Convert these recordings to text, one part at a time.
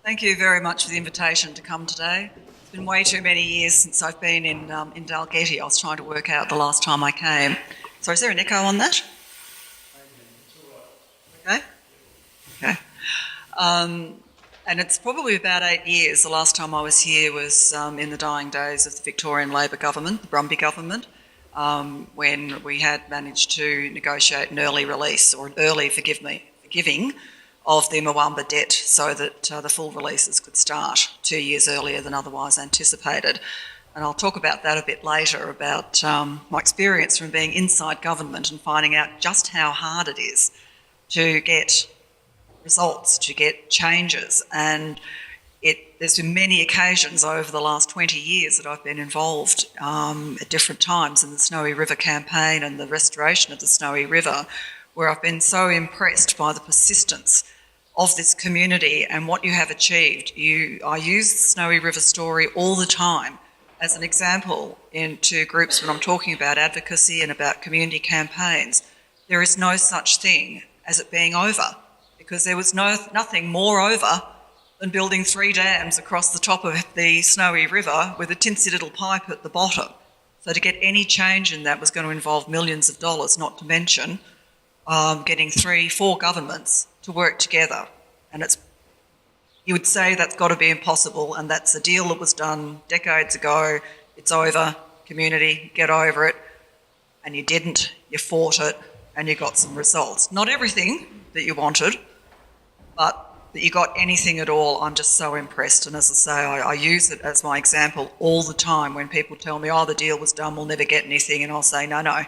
Thank you very much for the invitation to come today. It's been way too many years since I've been in Dalgety. I was trying to work out the last time I came. So is there an echo on that? Okay. Okay. And it's probably about 8 years. The last time I was here was in the dying days of the Victorian Labor government, the Brumby government, when we had managed to negotiate an early release or an early forgiving of the Mwamba debt so that the full releases could start 2 years earlier than otherwise anticipated. And I'll talk about that a bit later, about my experience from being inside government and finding out just how hard it is to get results, to get changes. And there's been many occasions over the last 20 years that I've been involved at different times in the Snowy River campaign and the restoration of the Snowy River, where I've been so impressed by the persistence of this community and what you have achieved. I use the Snowy River story all the time as an example into groups when I'm talking about advocacy and about community campaigns. There is no such thing as it being over, because there was nothing more over than building 3 dams across the top of the Snowy River with a tinsy little pipe at the bottom. So to get any change in that was going to involve millions of dollars, not to mention getting 3-4 governments to work together. And you would say that's got to be impossible, and that's a deal that was done decades ago. It's over, community, get over it. And you didn't, you fought it, and you got some results. Not everything that you wanted, but that you got anything at all. I'm just so impressed. And as I say, I use it as my example all the time when people tell me, oh, the deal was done, we'll never get anything. And I'll say, no,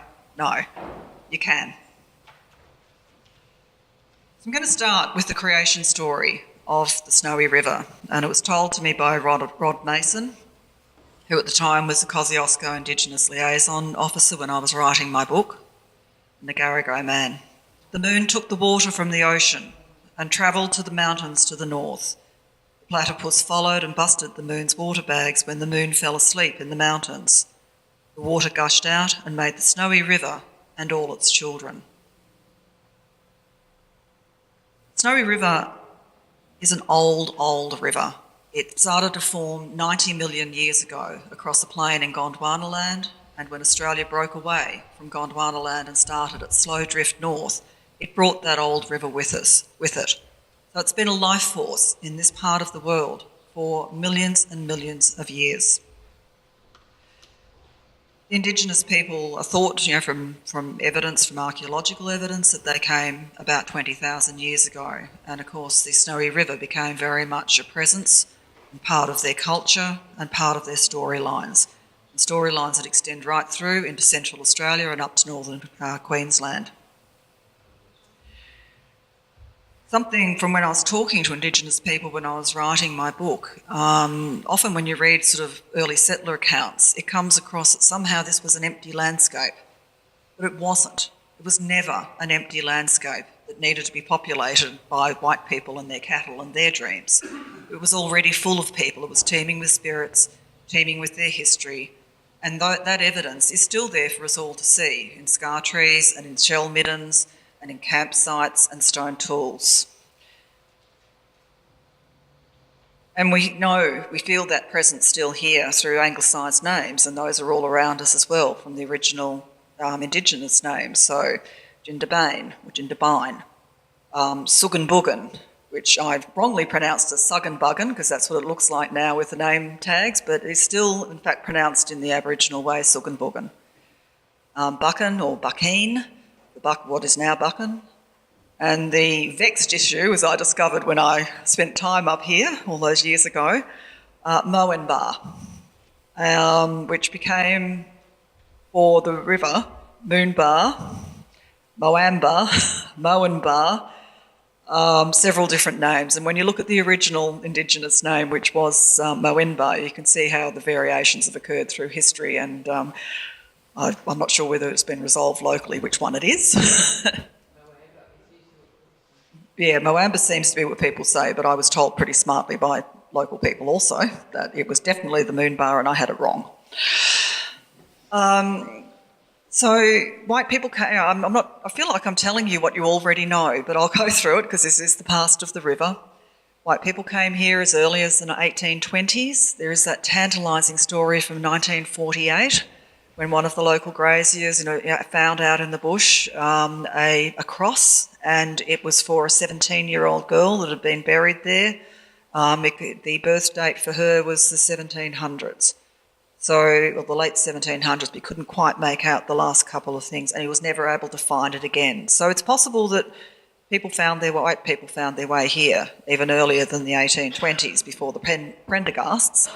you can. So I'm going to start with the creation story of the Snowy River. And it was told to me by Rod Mason, who at the time was the Kosciuszko Indigenous Liaison Officer when I was writing my book, the Ngarigo Man. The moon took the water from the ocean and travelled to the mountains to the north. The platypus followed and busted the moon's water bags when the moon fell asleep in the mountains. The water gushed out and made the Snowy River and all its children. Snowy River is an old river. It started to form 90 million years ago across a plain in Gondwanaland, and when Australia broke away from Gondwanaland and started its slow drift north, it brought that old river with it. So it's been a life force in this part of the world for millions and millions of years. The Indigenous people are thought, from evidence, from archaeological evidence, that they came about 20,000 years ago. And of course, the Snowy River became very much a presence and part of their culture and part of their storylines. Storylines that extend right through into Central Australia and up to northern Queensland. Something from when I was talking to Indigenous people when I was writing my book, often when you read sort of early settler accounts, it comes across that somehow this was an empty landscape. But it wasn't. It was never an empty landscape that needed to be populated by white people and their cattle and their dreams. It was already full of people. It was teeming with spirits, teeming with their history, and that evidence is still there for us all to see in scar trees and in shell middens and in campsites and stone tools. And we feel that presence still here through anglicised names, and those are all around us as well from the original Indigenous names. So Jindabain or Jindabain, Suganbugan, which I've wrongly pronounced as Sugganbuggan because that's what it looks like now with the name tags, but it's still in fact pronounced in the Aboriginal way, Suganbugan. Buchan or Buckeen, what is now Buchan. And the vexed issue, as I discovered when I spent time up here all those years ago, Moanbar, which became, for the river, Moonbar, Moamba, Moanbar, several different names. And when you look at the original Indigenous name, which was Moenbar, you can see how the variations have occurred through history, and I'm not sure whether it's been resolved locally which one it is. Yeah, Moamba seems to be what people say, but I was told pretty smartly by local people also that it was definitely the Moonbar and I had it wrong. So white people, I feel like I'm telling you what you already know, but I'll go through it because this is the past of the river. White people came here as early as the 1820s. There is that tantalising story from 1948 when one of the local graziers found out in the bush a cross, and it was for a 17-year-old girl that had been buried there. The birth date for her was the 1700s. So, the late 1700s, we couldn't quite make out the last couple of things, and he was never able to find it again. So it's possible that white people found their way here even earlier than the 1820s, before the Prendergasts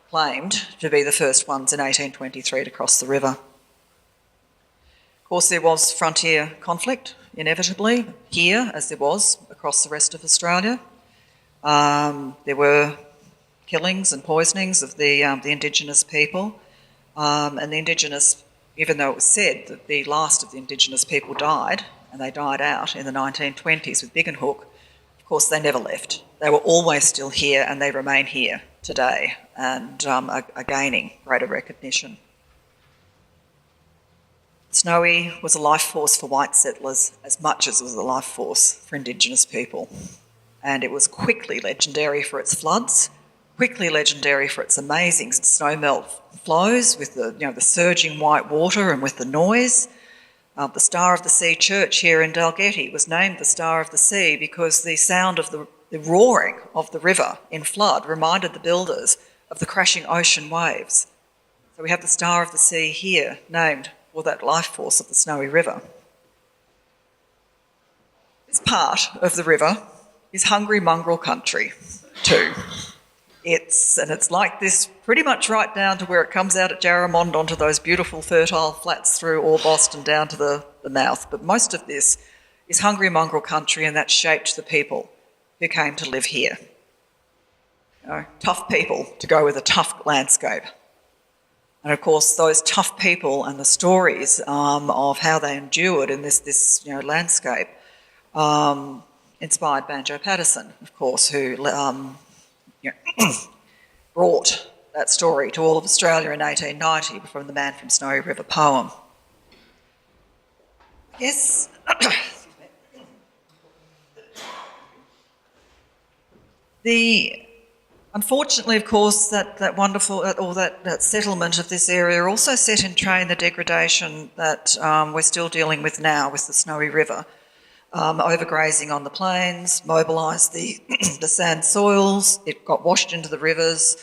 claimed to be the first ones in 1823 to cross the river. Of course, there was frontier conflict, inevitably, here as there was across the rest of Australia. There were killings and poisonings of the Indigenous people, and the Indigenous, even though it was said that the last of the Indigenous people died, and they died out in the 1920s with Big and Hook, of course they never left. They were always still here, and they remain here today and are gaining greater recognition. Snowy was a life force for white settlers as much as it was a life force for Indigenous people. And it was quickly legendary for its floods, quickly legendary for its amazing snowmelt flows with the surging white water and with the noise. The Star of the Sea Church here in Dalgety was named the Star of the Sea because the sound of the roaring of the river in flood reminded the builders of the crashing ocean waves. So we have the Star of the Sea here named for that life force of the Snowy River. This part of the river is hungry mongrel country too. It's like this pretty much right down to where it comes out at Jarramond onto those beautiful fertile flats through Orbost and down to the mouth. But most of this is hungry mongrel country, and that shaped the people who came to live here. Tough people to go with a tough landscape. And of course, those tough people and the stories of how they endured in this landscape inspired Banjo Paterson, of course, who brought that story to all of Australia in 1890 from the Man from Snowy River poem. Yes. Unfortunately, of course, that wonderful, or that settlement of this area also set in train the degradation that we're still dealing with now with the Snowy River. Overgrazing on the plains, mobilised the sand soils, it got washed into the rivers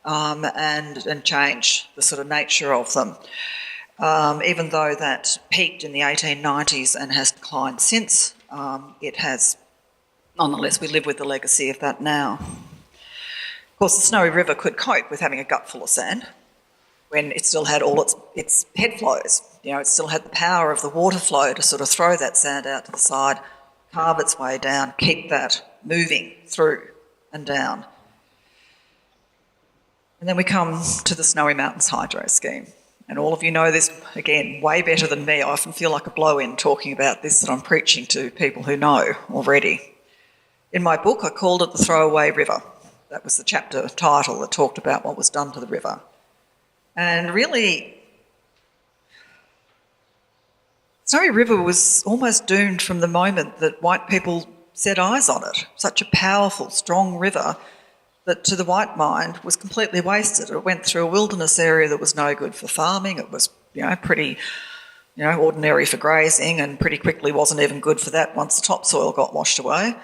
and changed the sort of nature of them. Even though that peaked in the 1890s and has declined since, it has, nonetheless, we live with the legacy of that now. Of course, the Snowy River could cope with having a gut full of sand when it still had all its head flows. It still had the power of the water flow to sort of throw that sand out to the side, carve its way down, keep that moving through and down. And then we come to the Snowy Mountains Hydro Scheme. And all of you know this, again, way better than me. I often feel like a blow-in talking about this that I'm preaching to people who know already. In my book, I called it the Throwaway River. That was the chapter title that talked about what was done to the river. And really, Snowy River was almost doomed from the moment that white people set eyes on it. Such a powerful, strong river that to the white mind was completely wasted. It went through a wilderness area that was no good for farming. It was, pretty, ordinary for grazing, and pretty quickly wasn't even good for that once the topsoil got washed away.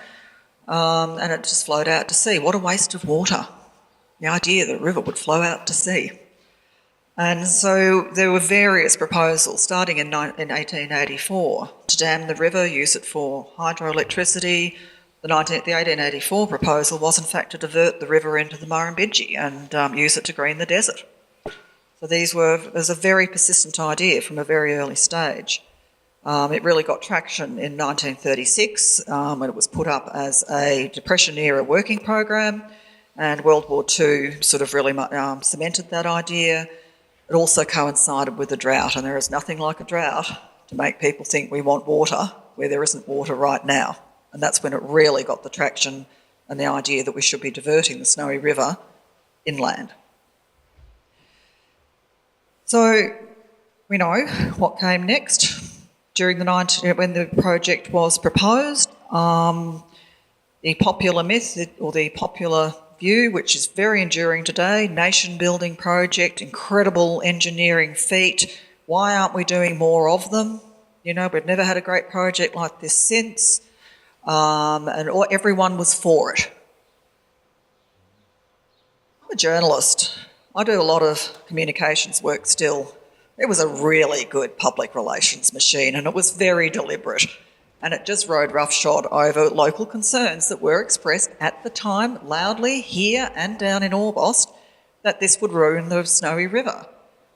And it just flowed out to sea. What a waste of water. The idea that a river would flow out to sea. And so there were various proposals starting in 1884 to dam the river, use it for hydroelectricity. The 1884 proposal was in fact to divert the river into the Murrumbidgee and use it to green the desert. So it was a very persistent idea from a very early stage. It really got traction in 1936 when it was put up as a Depression-era working program, and World War II sort of really cemented that idea. It also coincided with a drought, and there is nothing like a drought to make people think we want water where there isn't water right now. And that's when it really got the traction and the idea that we should be diverting the Snowy River inland. So we know what came next. When the project was proposed, The popular myth or the popular view, which is very enduring today, nation-building project, incredible engineering feat. Why aren't we doing more of them? You know, we've never had a great project like this since, and everyone was for it. I'm a journalist. I do a lot of communications work still. It was a really good public relations machine, and it was very deliberate. And it just rode roughshod over local concerns that were expressed at the time loudly here and down in Orbost that this would ruin the Snowy River.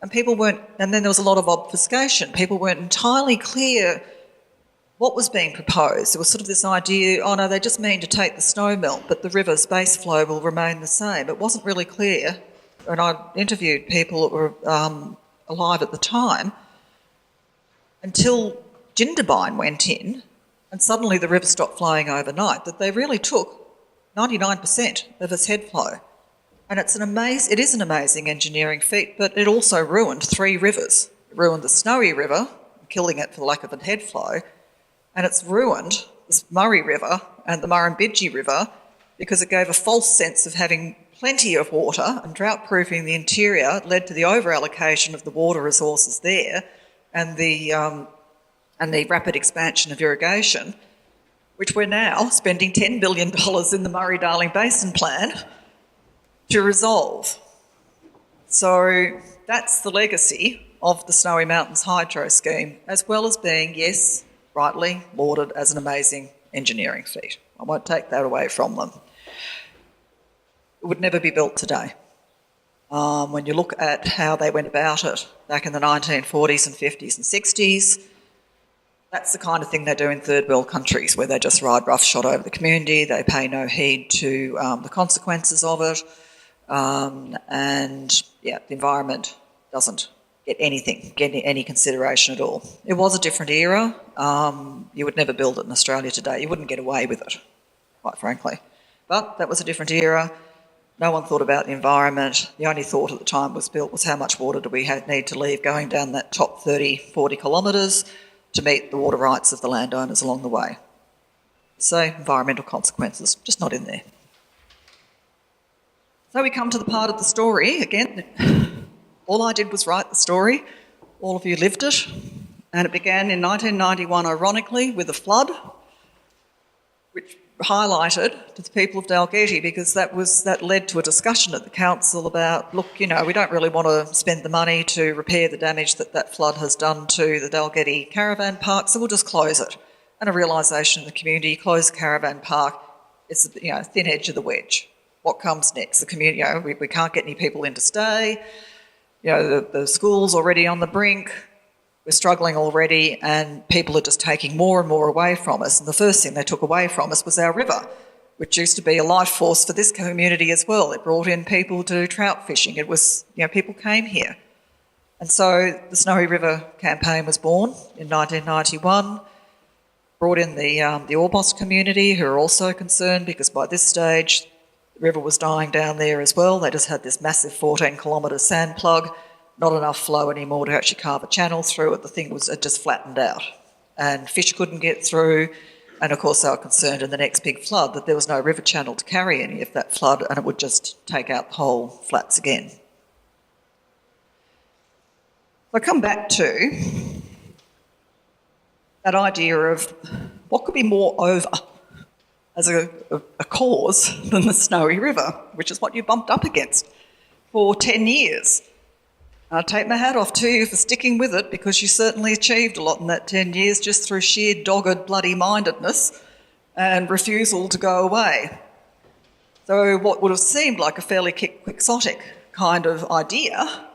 And and then there was a lot of obfuscation. People weren't entirely clear what was being proposed. There was sort of this idea, oh no, they just mean to take the snow melt, but the river's base flow will remain the same. It wasn't really clear. And I interviewed people that were alive at the time until Jindabyne went in and suddenly the river stopped flowing overnight, that they really took 99% of its head flow. And it is an amazing engineering feat, but it also ruined 3 rivers. It ruined the Snowy River, killing it for the lack of a head flow, and it's ruined the Murray River and the Murrumbidgee River because it gave a false sense of having plenty of water, and drought-proofing the interior led to the over-allocation of the water resources there and the rapid expansion of irrigation, which we're now spending $10 billion in the Murray-Darling Basin Plan to resolve. So that's the legacy of the Snowy Mountains Hydro Scheme, as well as being, yes, rightly lauded as an amazing engineering feat. I won't take that away from them. It would never be built today. When you look at how they went about it back in the 1940s and 50s and 60s, that's the kind of thing they do in third world countries, where they just ride roughshod over the community, they pay no heed to the consequences of it, and the environment doesn't get any consideration at all. It was a different era. You would never build it in Australia today. You wouldn't get away with it, quite frankly. But that was a different era. No one thought about the environment. The only thought at the time was built was how much water do we need to leave going down that top 30, 40 kilometres to meet the water rights of the landowners along the way. So environmental consequences, just not in there. So we come to the part of the story. Again, all I did was write the story. All of you lived it. And it began in 1991, ironically, with a flood, which highlighted to the people of Dalgety, because that led to a discussion at the council about, look, we don't really want to spend the money to repair the damage that flood has done to the Dalgety caravan park, so we'll just close it. And a realisation in the community, close the caravan park, it's thin edge of the wedge. What comes next? The community, we can't get any people in to stay. The school's already on the brink. We're struggling already, and people are just taking more and more away from us. And the first thing they took away from us was our river, which used to be a life force for this community as well. It brought in people to do trout fishing. It was, people came here. And so the Snowy River campaign was born in 1991, brought in the Orbost community, who are also concerned because by this stage the river was dying down there as well. They just had this massive 14-kilometre sand plug, not enough flow anymore to actually carve a channel through it. The thing had just flattened out and fish couldn't get through. And of course they were concerned in the next big flood that there was no river channel to carry any of that flood, and it would just take out the whole flats again. So I come back to that idea of what could be more over as a cause than the Snowy River, which is what you bumped up against for 10 years. I take my hat off to you for sticking with it, because you certainly achieved a lot in that 10 years just through sheer dogged bloody-mindedness and refusal to go away. So what would have seemed like a fairly quixotic kind of idea,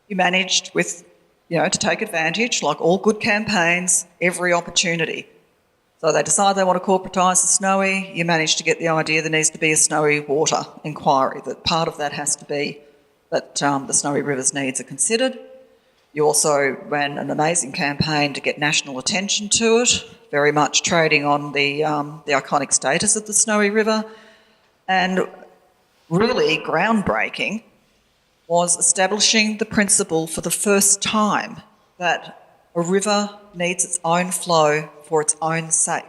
you managed with, to take advantage, like all good campaigns, every opportunity. So they decide they want to corporatise the Snowy. You manage to get the idea there needs to be a Snowy water inquiry, that part of that has to be that the Snowy River's needs are considered. You also ran an amazing campaign to get national attention to it, very much trading on the iconic status of the Snowy River. And really groundbreaking was establishing the principle for the first time that a river needs its own flow for its own sake.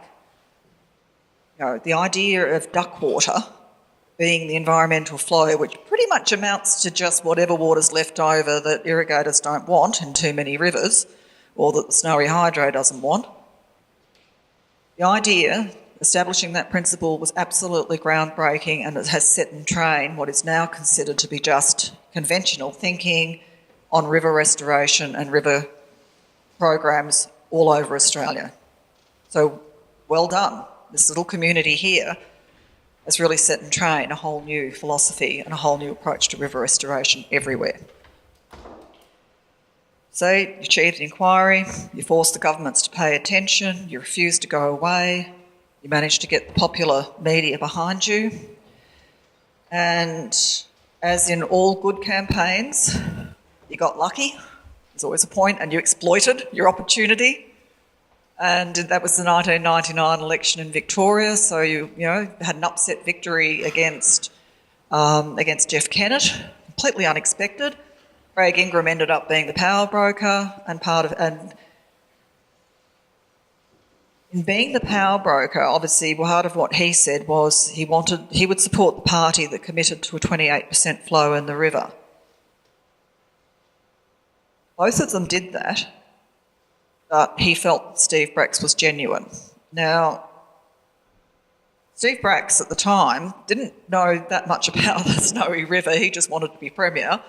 the idea of duck water being the environmental flow, which pretty much amounts to just whatever water's left over that irrigators don't want in too many rivers, or that the Snowy Hydro doesn't want. The idea, establishing that principle, was absolutely groundbreaking, and it has set in train what is now considered to be just conventional thinking on river restoration and river programs all over Australia. So well done. This little community here has really set in train a whole new philosophy and a whole new approach to river restoration everywhere. So you achieved the inquiry, you forced the governments to pay attention, you refused to go away, you managed to get the popular media behind you, and as in all good campaigns, you got lucky. There's always a point, and you exploited your opportunity. And that was the 1999 election in Victoria, so you had an upset victory against Jeff Kennett, completely unexpected. Craig Ingram ended up being the power broker, and in being the power broker, obviously part of what he said was he would support the party that committed to a 28% flow in the river. Both of them did that, but he felt Steve Bracks was genuine. Now, Steve Bracks at the time didn't know that much about the Snowy River, he just wanted to be Premier.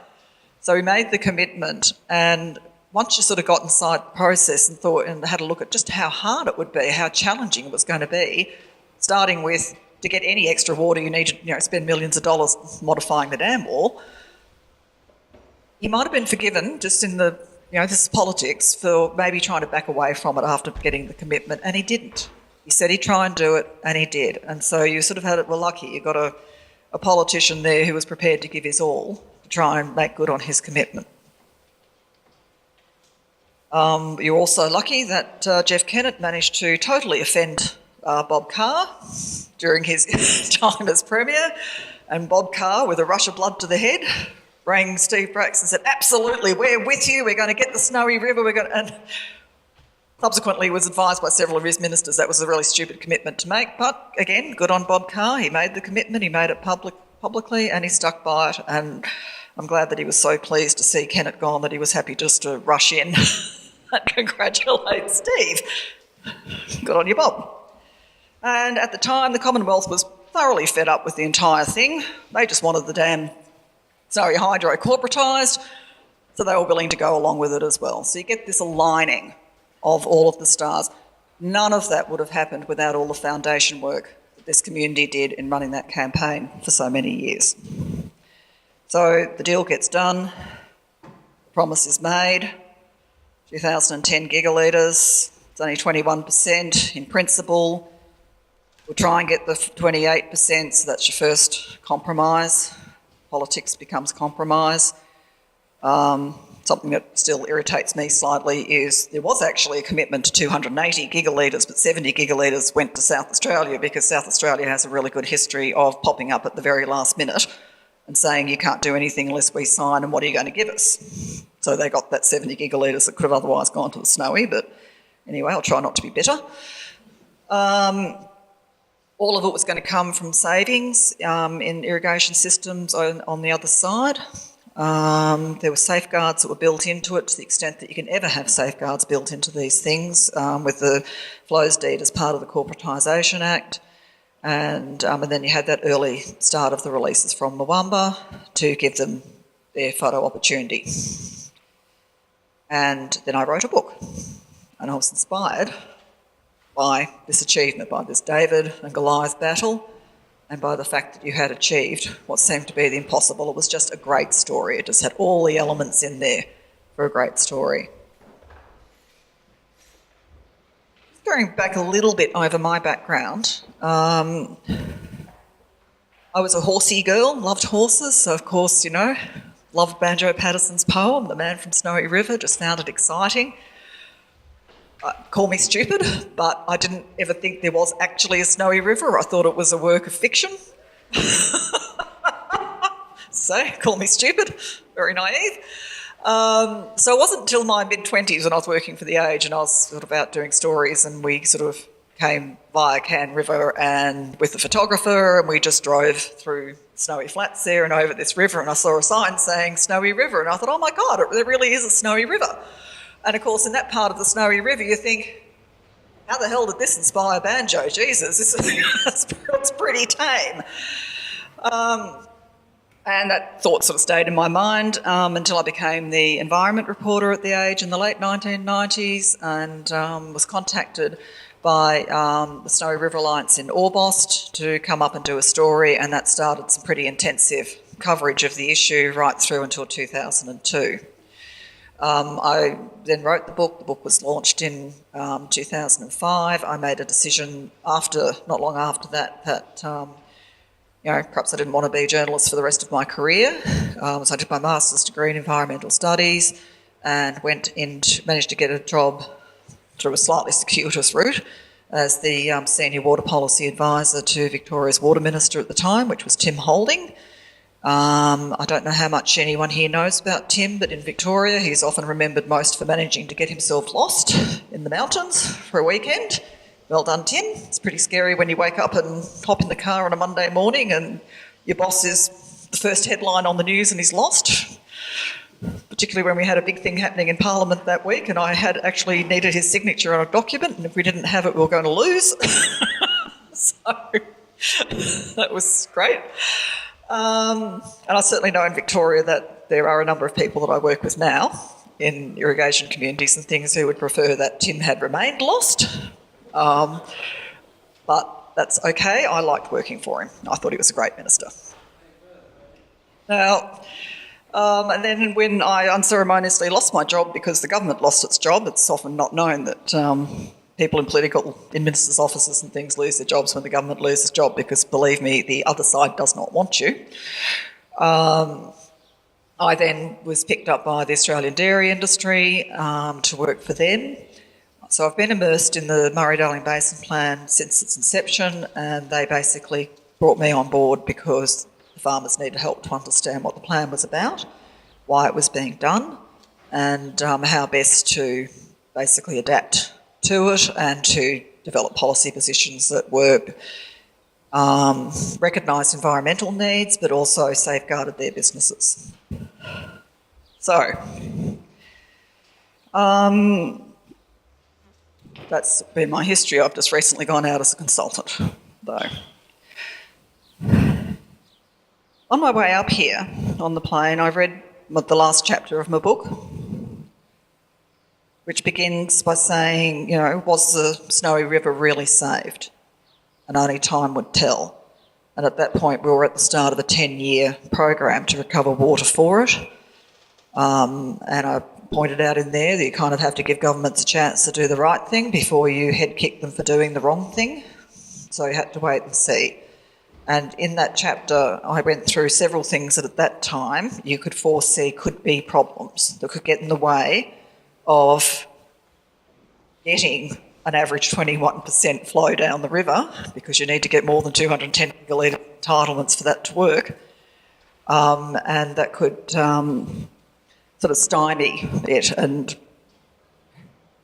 So he made the commitment, and once you sort of got inside the process and thought and had a look at just how hard it would be, how challenging it was going to be, starting with to get any extra water you need to spend millions of dollars modifying the dam wall, he might have been forgiven just in the, this is politics, for maybe trying to back away from it after getting the commitment, and he didn't. He said he'd try and do it, and he did. And so you sort of were lucky. You got a politician there who was prepared to give his all to try and make good on his commitment. You're also lucky that Jeff Kennett managed to totally offend Bob Carr during his time as Premier, and Bob Carr, with a rush of blood to the head, rang Steve Bracks and said, absolutely, we're with you, we're going to get the Snowy River, and subsequently was advised by several of his ministers that was a really stupid commitment to make, but again, good on Bob Carr, he made the commitment, he made it publicly, and he stuck by it, and I'm glad that he was so pleased to see Kennett gone that he was happy just to rush in and congratulate Steve. Good on you, Bob. And at the time, the Commonwealth was thoroughly fed up with the entire thing. They just wanted the damn Snowy Hydro corporatised, so they were willing to go along with it as well. So you get this aligning of all of the stars. None of that would have happened without all the foundation work that this community did in running that campaign for so many years. So the deal gets done, the promise is made, 2010 gigalitres, it's only 21% in principle. We'll try and get the 28%, so that's your first compromise. Politics becomes compromise. Something that still irritates me slightly is there was actually a commitment to 280 gigalitres, but 70 gigalitres went to South Australia because South Australia has a really good history of popping up at the very last minute and saying you can't do anything unless we sign, and what are you going to give us? So they got that 70 gigalitres that could have otherwise gone to the Snowy, but anyway, I'll try not to be bitter. All of it was going to come from savings in irrigation systems on the other side. There were safeguards that were built into it to the extent that you can ever have safeguards built into these things with the flows deed as part of the Corporatisation Act. And then you had that early start of the releases from Mwamba to give them their photo opportunity. And then I wrote a book, and I was inspired by this achievement, by this David and Goliath battle, and by the fact that you had achieved what seemed to be the impossible. It was just a great story. It just had all the elements in there for a great story. Going back a little bit over my background, I was a horsey girl, loved horses, so of course, loved Banjo Patterson's poem, The Man from Snowy River, just found it exciting. Call me stupid, but I didn't ever think there was actually a Snowy River. I thought it was a work of fiction. So, call me stupid, very naive. So it wasn't until my mid-20s when I was working for The Age and I was sort of out doing stories, and we sort of came via Can River and with the photographer, and we just drove through snowy flats there and over this river, and I saw a sign saying Snowy River, and I thought, oh my God, there really is a snowy river. And of course, in that part of the Snowy River, you think, how the hell did this inspire banjo? Jesus, it's pretty tame. And that thought sort of stayed in my mind until I became the environment reporter at The Age in the late 1990s, and was contacted by the Snowy River Alliance in Orbost to come up and do a story, and that started some pretty intensive coverage of the issue right through until 2002. I then wrote the book. The book was launched in 2005. I made a decision not long after that perhaps I didn't want to be a journalist for the rest of my career. So I did my master's degree in environmental studies and managed to get a job through a slightly circuitous route as the senior water policy advisor to Victoria's water minister at the time, which was Tim Holding. I don't know how much anyone here knows about Tim, but in Victoria he's often remembered most for managing to get himself lost in the mountains for a weekend. Well done, Tim. It's pretty scary when you wake up and hop in the car on a Monday morning and your boss is the first headline on the news and he's lost, particularly when we had a big thing happening in Parliament that week and I had actually needed his signature on a document, and if we didn't have it, we were going to lose. So that was great. And I certainly know in Victoria that there are a number of people that I work with now in irrigation communities and things who would prefer that Tim had remained lost. But that's okay. I liked working for him. I thought he was a great minister. Now, and then when I unceremoniously lost my job because the government lost its job, it's often not known that people in ministers' offices and things lose their jobs when the government loses a job, because, believe me, the other side does not want you. I then was picked up by the Australian dairy industry to work for them. So I've been immersed in the Murray-Darling Basin Plan since its inception, and they basically brought me on board because the farmers needed help to understand what the plan was about, why it was being done, and how best to basically adapt to it and to develop policy positions that were recognised environmental needs but also safeguarded their businesses. So, that's been my history. I've just recently gone out as a consultant, though. On my way up here on the plane, I read the last chapter of my book, which begins by saying, was the Snowy River really saved? And only time would tell. And at that point, we were at the start of a 10-year program to recover water for it. And I pointed out in there that you kind of have to give governments a chance to do the right thing before you head kick them for doing the wrong thing. So you had to wait and see. And in that chapter, I went through several things that at that time you could foresee could be problems that could get in the way of getting an average 21% flow down the river, because you need to get more than 210 gigalitre entitlements for that to work. And that could sort of stymie it. And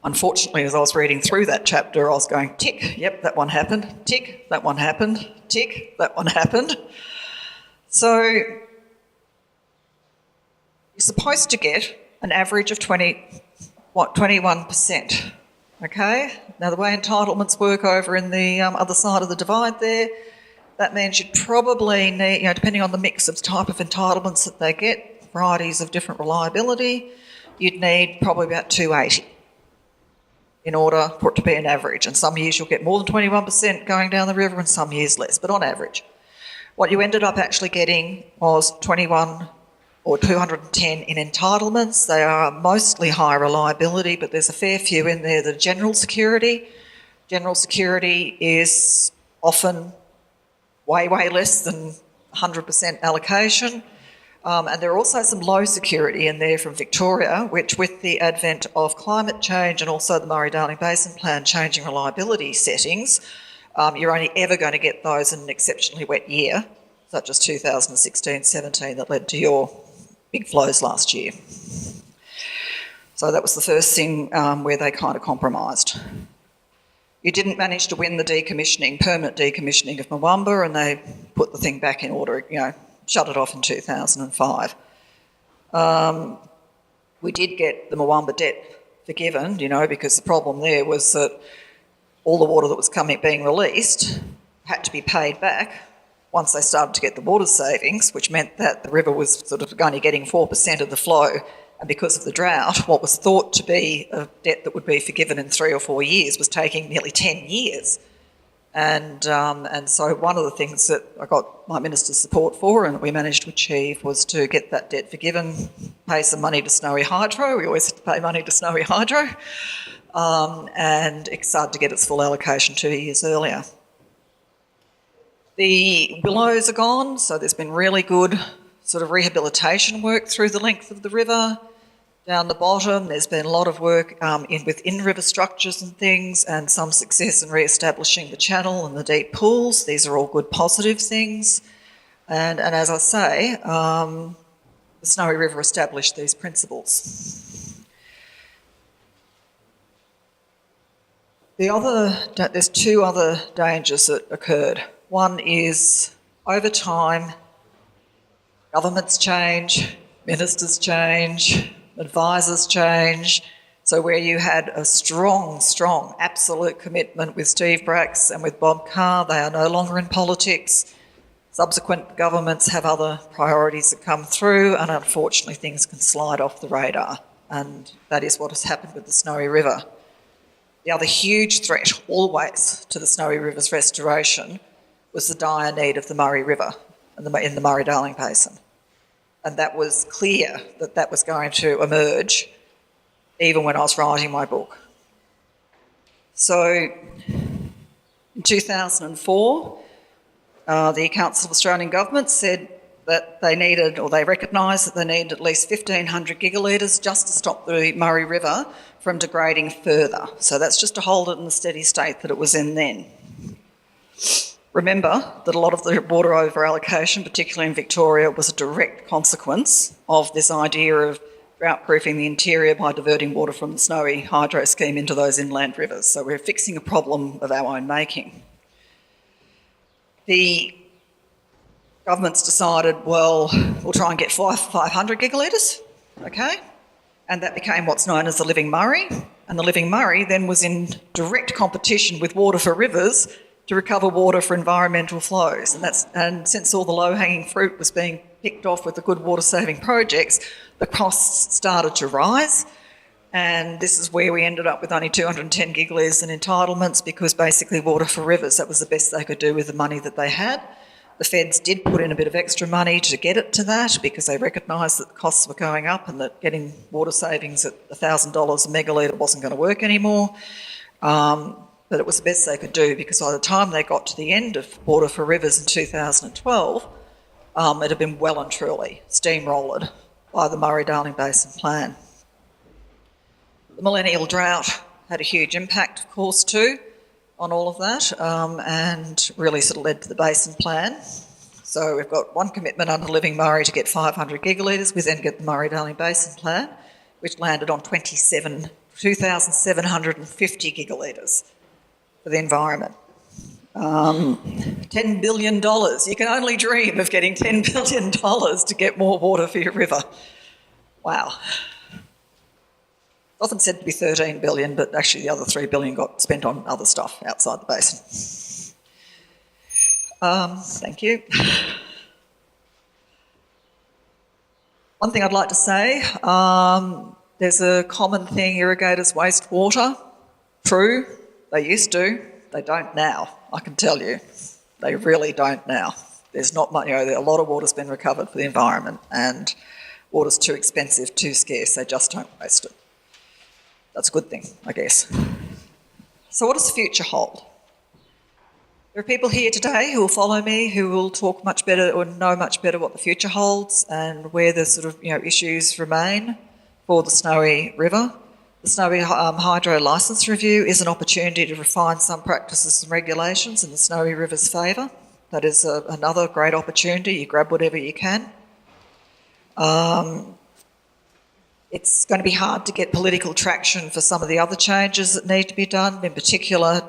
unfortunately, as I was reading through that chapter, I was going, tick, yep, that one happened, tick, that one happened, tick, that one happened. So you're supposed to get an average of 21%, okay? Now, the way entitlements work over in the other side of the divide there, that means you'd probably need, depending on the mix of type of entitlements that they get, varieties of different reliability, you'd need probably about 280 in order for it to be an average. And some years you'll get more than 21% going down the river and some years less, but on average. What you ended up actually getting was 21 or 210 in entitlements. They are mostly high reliability, but there's a fair few in there that are general security. General security is often way, way less than 100% allocation. And there are also some low security in there from Victoria, which with the advent of climate change and also the Murray-Darling Basin Plan changing reliability settings, you're only ever going to get those in an exceptionally wet year, such as 2016-17 that led to your big flows last year. So that was the first thing where they kind of compromised. You didn't manage to win the permanent decommissioning of Moomba, and they put the thing back in order, shut it off in 2005. We did get the Moomba debt forgiven, because the problem there was that all the water that was being released had to be paid back once they started to get the water savings, which meant that the river was sort of only getting 4% of the flow. And because of the drought, what was thought to be a debt that would be forgiven in 3 or 4 years was taking nearly 10 years. And so one of the things that I got my minister's support for and that we managed to achieve was to get that debt forgiven, pay some money to Snowy Hydro. We always had to pay money to Snowy Hydro. And it started to get its full allocation 2 years earlier. The willows are gone, so there's been really good sort of rehabilitation work through the length of the river. Down the bottom, there's been a lot of work with in-river structures and things, and some success in re-establishing the channel and the deep pools. These are all good positive things. And as I say, the Snowy River established these principles. There's 2 other dangers that occurred. One is, over time, governments change, ministers change, advisors change. So where you had a strong, absolute commitment with Steve Bracks and with Bob Carr, they are no longer in politics. Subsequent governments have other priorities that come through, and unfortunately things can slide off the radar. And that is what has happened with the Snowy River. The other huge threat always to the Snowy River's restoration was the dire need of the Murray River in the Murray-Darling Basin. And that was clear that was going to emerge even when I was writing my book. So in 2004, the Council of Australian Governments said that they recognised that they needed at least 1,500 gigalitres just to stop the Murray River from degrading further. So that's just to hold it in the steady state that it was in then. Remember that a lot of the water over allocation, particularly in Victoria, was a direct consequence of this idea of drought-proofing the interior by diverting water from the Snowy Hydro scheme into those inland rivers. So we're fixing a problem of our own making. The government's decided, well, we'll try and get 500 gigalitres, okay? And that became what's known as the Living Murray. And the Living Murray then was in direct competition with Water for Rivers to recover water for environmental flows. And since all the low-hanging fruit was being picked off with the good water-saving projects, the costs started to rise. And this is where we ended up with only 210 gigalitres in entitlements, because basically Water for Rivers, that was the best they could do with the money that they had. The feds did put in a bit of extra money to get it to that, because they recognised that the costs were going up and that getting water savings at $1,000 a megalitre wasn't going to work anymore. But it was the best they could do, because by the time they got to the end of Water for Rivers in 2012, it had been well and truly steamrolled by the Murray-Darling Basin Plan. The millennial drought had a huge impact, of course, too, on all of that, and really sort of led to the Basin Plan. So we've got one commitment under Living Murray to get 500 gigalitres. We then get the Murray-Darling Basin Plan, which landed on 2,750 gigalitres for the environment. $10 billion. You can only dream of getting $10 billion to get more water for your river. Wow. It's often said to be 13 billion, but actually the other 3 billion got spent on other stuff outside the basin. Thank you. One thing I'd like to say, there's a common thing, irrigators waste water. True, they used to, they don't now, I can tell you. They really don't now. There's not much, a lot of water's been recovered for the environment, and water's too expensive, too scarce, they just don't waste it. That's a good thing, I guess. So what does the future hold? There are people here today who will follow me, who will talk much better or know much better what the future holds and where the sort of issues remain for the Snowy River. The Snowy Hydro Licence Review is an opportunity to refine some practices and regulations in the Snowy River's favour. That is another great opportunity. You grab whatever you can. It's going to be hard to get political traction for some of the other changes that need to be done, in particular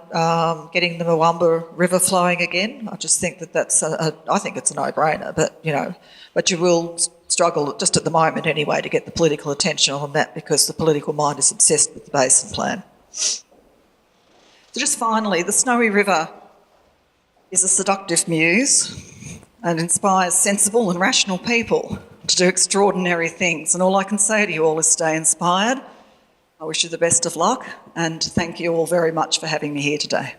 getting the Moomba River flowing again. I just think that's I think it's a no-brainer, but you will struggle, just at the moment anyway, to get the political attention on that because the political mind is obsessed with the basin plan. So just finally, the Snowy River is a seductive muse and inspires sensible and rational people to do extraordinary things. And all I can say to you all is stay inspired. I wish you the best of luck and thank you all very much for having me here today.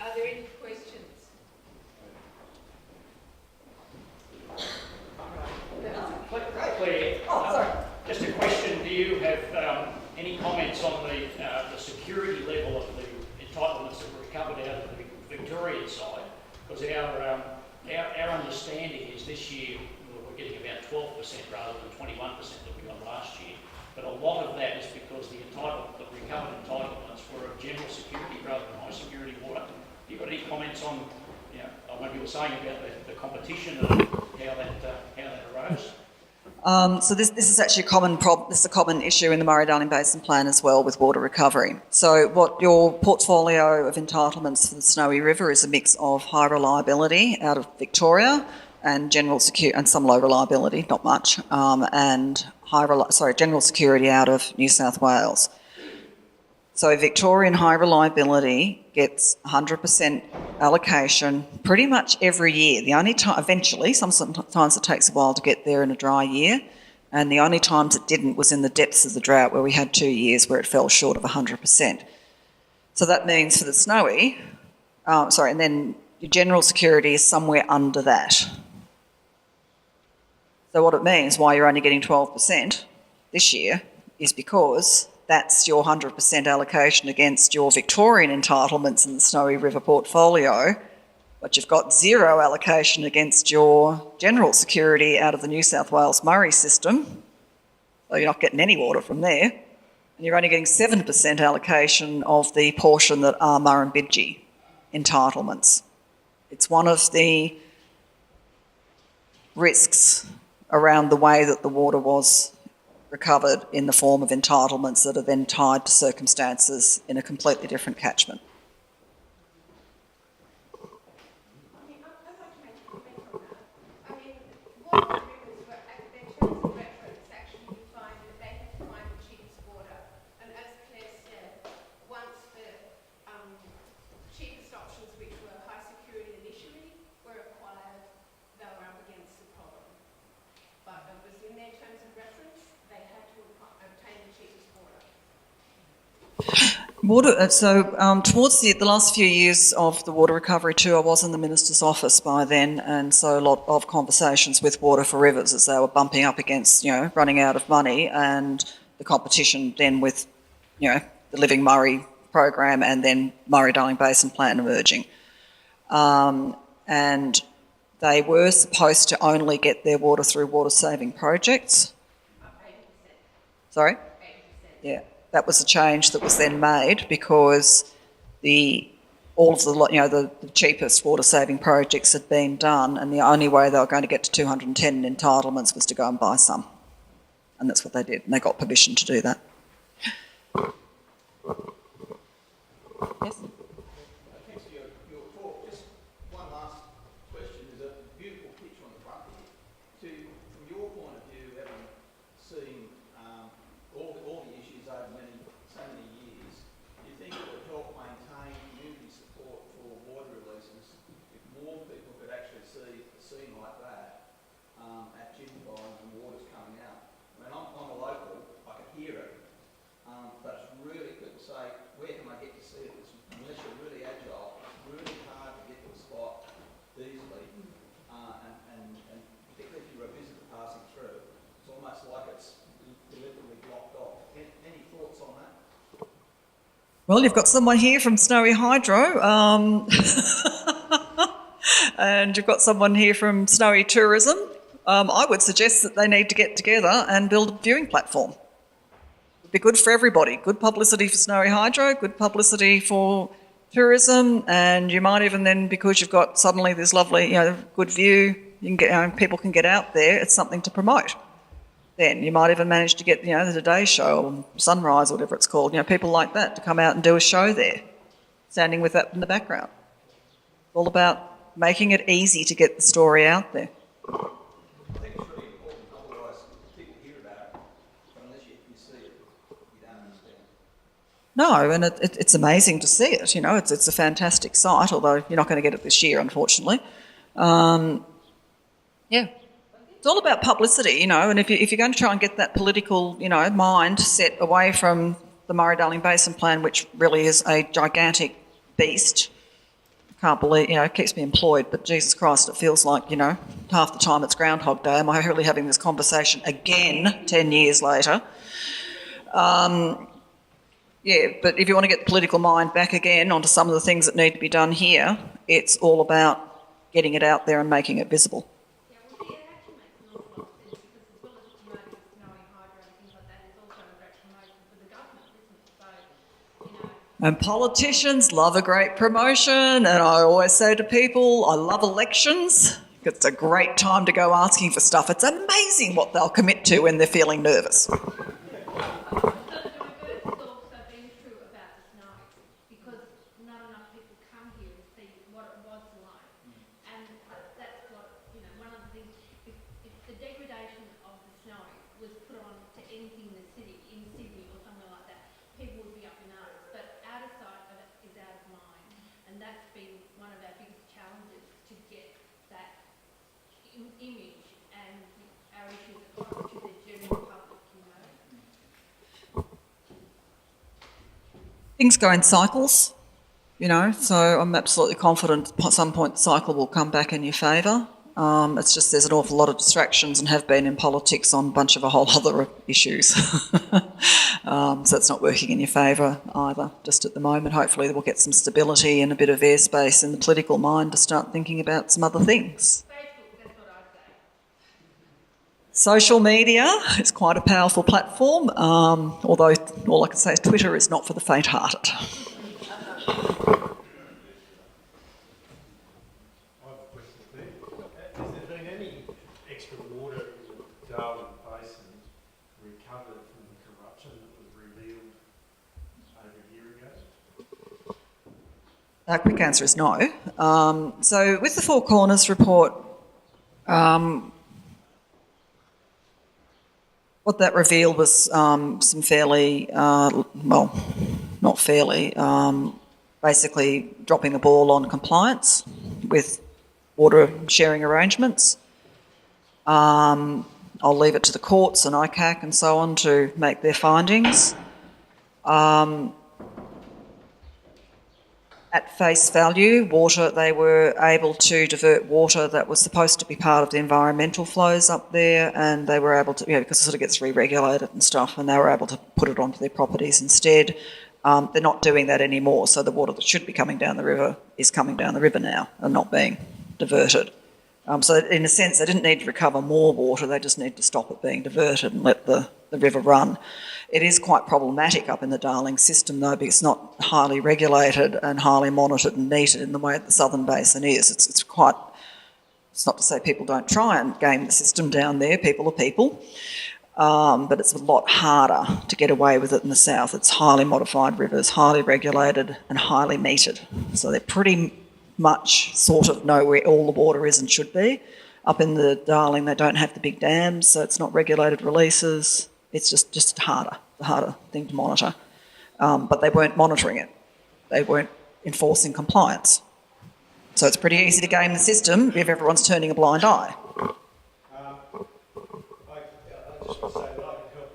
Are there any questions? Claire, just a question. Do you have any comments on the security level of the entitlements that were recovered out of the Victorian side? Because our understanding is this year we're getting about 12% rather than 21% that we got last year. But a lot of that is because the recovered entitlements were of general security rather than high security water. Have you got any comments on, what you were saying about the competition and how that arose? So this is actually a common problem. This is a common issue in the Murray-Darling Basin Plan as well with water recovery. So what your portfolio of entitlements for the Snowy River is a mix of high reliability out of Victoria and general security and some low reliability, not much, and general security out of New South Wales. So Victorian high reliability gets 100% allocation pretty much every year. The only time, eventually, sometimes it takes a while to get there in a dry year, and the only times it didn't was in the depths of the drought where we had 2 years where it fell short of 100%. So that means for the Snowy, and then your general security is somewhere under that. So what it means, why you're only getting 12% this year, is because that's your 100% allocation against your Victorian entitlements in the Snowy River portfolio, but you've got zero allocation against your general security out of the New South Wales Murray system, so you're not getting any water from there, and you're only getting 7% allocation of the portion that are Murrumbidgee entitlements. It's one of the risks around the way that the water was recovered in the form of entitlements that are then tied to circumstances in a completely different catchment. Towards the last few years of the water recovery too, I was in the Minister's office by then, and so a lot of conversations with Water for Rivers as they were bumping up against, running out of money and the competition then with, the Living Murray program and then Murray-Darling Basin Plan emerging. And they were supposed to only get their water through water-saving projects. 80%. Sorry? 80%. Yeah. That was a change that was then made because all of the cheapest water saving projects had been done, and the only way they were going to get to 210 entitlements was to go and buy some, and that's what they did, and they got permission to do that. Yes. Thanks for your talk. Just one last question. There's a beautiful picture on the front here. From your point of view, having seen all the issues over so many years, do you think it would help maintain community support for water releases if more people could actually see a scene like that at Gippsland and water's coming out? I mean, I'm a local, I can hear it, but it's really, people say, where can I get to see it? Unless you're really agile, it's really hard to get to a spot easily, and particularly if you're a visitor passing through, it's almost like it's deliberately blocked off. Any thoughts on that? Well, you've got someone here from Snowy Hydro, and you've got someone here from Snowy Tourism. I would suggest that they need to get together and build a viewing platform. It'd be good for everybody. Good publicity for Snowy Hydro, good publicity for tourism, and you might even then, because you've got suddenly this lovely, good view, you can get, people can get out there. It's something to promote. Then you might even manage to get, the Today Show or Sunrise or whatever it's called. People like that to come out and do a show there, standing with that in the background. It's all about making it easy to get the story out there. I think it's really important, otherwise people hear about it, but unless you see it, you don't understand. No, and it's amazing to see it. It's a fantastic site, although you're not going to get it this year, unfortunately. Yeah. It's all about publicity, and if you're going to try and get that political, mind set away from the Murray-Darling Basin Plan, which really is a gigantic beast, I can't believe, it keeps me employed, but Jesus Christ, it feels like, half the time it's Groundhog Day. Am I really having this conversation again 10 years later? Yeah, but if you want to get the political mind back again onto some of the things that need to be done here, it's all about getting it out there and making it visible. And politicians love a great promotion, and I always say to people, I love elections. It's a great time to go asking for stuff. It's amazing what they'll commit to when they're feeling nervous. Things go in cycles, so I'm absolutely confident at some point the cycle will come back in your favour. It's just there's an awful lot of distractions and have been in politics on a bunch of a whole other issues. So it's not working in your favour either, just at the moment. Hopefully we'll get some stability and a bit of airspace in the political mind to start thinking about some other things. Social media is quite a powerful platform, although all I can say is Twitter is not for the faint-hearted. I have a question there. Has there been any extra water in the Darling Basin recovered from the corruption that was revealed over a year ago? Quick answer is no. So with the Four Corners report, what that revealed was some fairly, not fairly, basically dropping the ball on compliance with water sharing arrangements. I'll leave it to the courts and ICAC and so on to make their findings. At face value, they were able to divert water that was supposed to be part of the environmental flows up there, and they were able to, because it sort of gets re-regulated and stuff, and they were able to put it onto their properties instead. They're not doing that anymore, so the water that should be coming down the river is coming down the river now and not being diverted. So in a sense, they didn't need to recover more water, they just need to stop it being diverted and let the river run. It is quite problematic up in the Darling system though, because it's not highly regulated and highly monitored and neated in the way that the Southern Basin is. It's not to say people don't try and game the system down there, people are people, but it's a lot harder to get away with it in the south. It's highly modified rivers, highly regulated and highly metered. So they're pretty much sort of know where all the water is and should be. Up in the Darling, they don't have the big dams, so it's not regulated releases. It's just the harder thing to monitor. But they weren't monitoring it. They weren't enforcing compliance. So it's pretty easy to game the system if everyone's turning a blind eye. I just want to say that I can help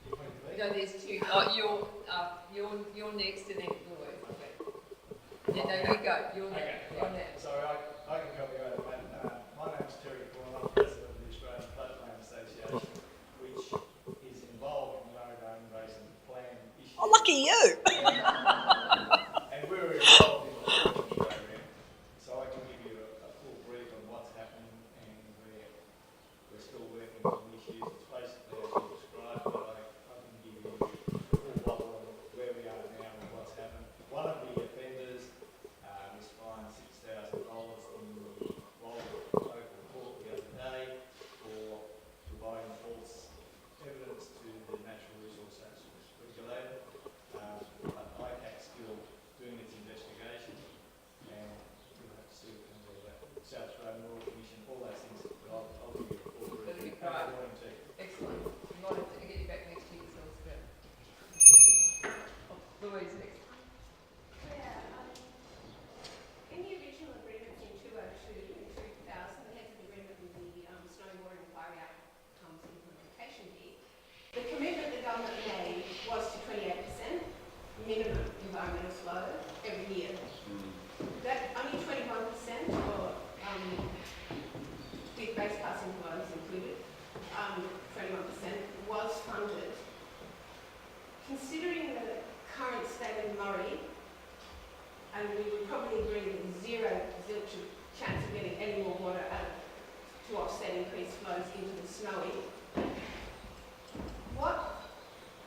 if I can. No, there's two. Oh, you're next and then Louise. Okay. Yeah, no, you go. You're next. So I can help you out with that. My name's Terry Corn. I'm president of the Australian Floodplain Association, which is involved in the Murray-Darling Basin Plan issue. Oh, lucky you! And we're involved in the planning program, so I can give you a full brief on what's happening, and we're still working on issues. It's basically as you described, but I can give you a full bubble on where we are now and what's happened. One of the offenders minimum environmental flow every year. That only 21%, or with base passing flows included, 21% was funded. Considering the current state of Murray, and we would probably agree that there's zero zilch of chance of getting any more water out to offset increased flows into the Snowy. What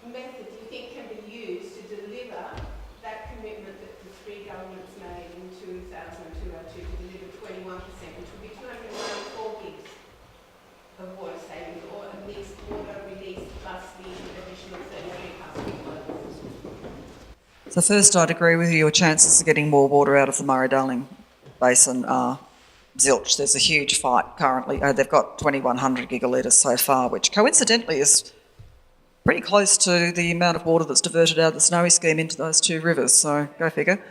method do you think can be used to deliver that commitment that the three governments made in 2002 to deliver 21%, which would be 294 gigs of water savings, or at least water release plus the additional 33 passing flows? So first, I'd agree with you. Your chances of getting more water out of the Murray-Darling Basin are zilch. There's a huge fight currently. They've got 2,100 gigalitres so far, which coincidentally is pretty close to the amount of water that's diverted out of the Snowy scheme into those two rivers. So go figure.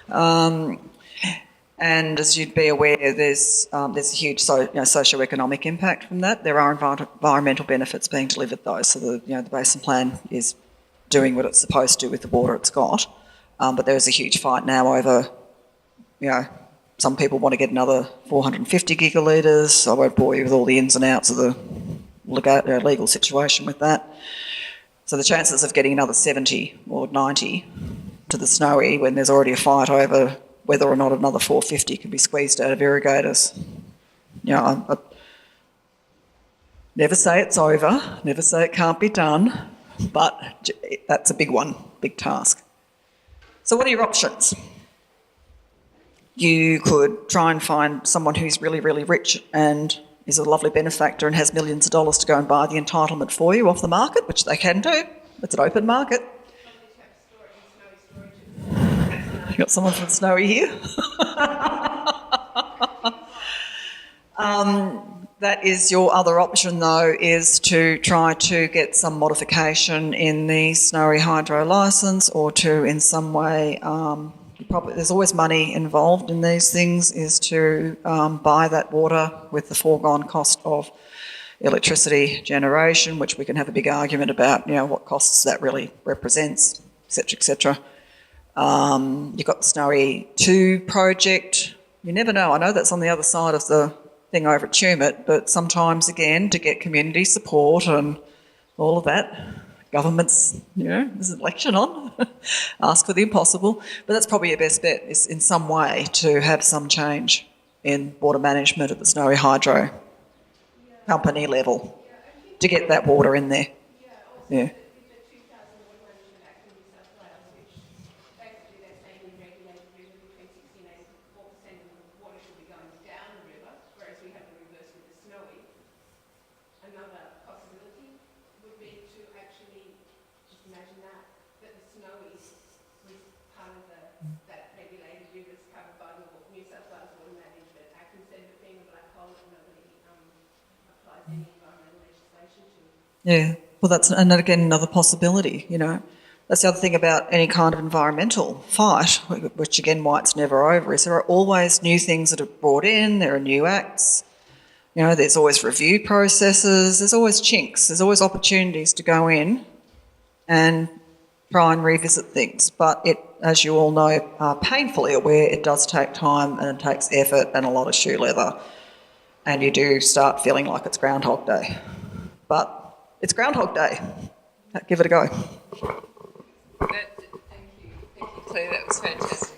And as you'd be aware, there's a huge socio-economic impact from that. There are environmental benefits being delivered though. So the basin plan is doing what it's supposed to with the water it's got. But there is a huge fight now over, some people want to get another 450 gigalitres. I won't bore you with all the ins and outs of the legal situation with that. So the chances of getting another 70 or 90 to the Snowy when there's already a fight over whether or not another 450 can be squeezed out of irrigators. I never say it's over, never say it can't be done, but that's a big one, big task. So what are your options? You could try and find someone who's really, really rich and is a lovely benefactor and has millions of dollars to go and buy the entitlement for you off the market, which they can do. It's an open market. You got someone from Snowy here? That is your other option, though, is to try to get some modification in the Snowy hydro licence, or to in some way, there's always money involved in these things, is to buy that water with the foregone cost of electricity generation, which we can have a big argument about, what costs that really represents, etc., etc. You've got the Snowy 2 project. You never know. I know that's on the other side of the thing over at Tumut, but sometimes, again, to get community support and all of that, governments, there's an election on, ask for the impossible. But that's probably your best bet, is in some way to have some change in water management at the Snowy Hydro company level to get that water in there. Yeah. Yeah, well, that's again another possibility. That's the other thing about any kind of environmental fight, which again, why it's never over, is there are always new things that are brought in. There are new acts. There's always review processes. There's always chinks. There's always opportunities to go in and try and revisit things. But it, as you all know, are painfully aware, it does take time and it takes effort and a lot of shoe leather, and you do start feeling like it's Groundhog Day. But it's Groundhog Day. Give it a go. Thank you, Claire. That was fantastic.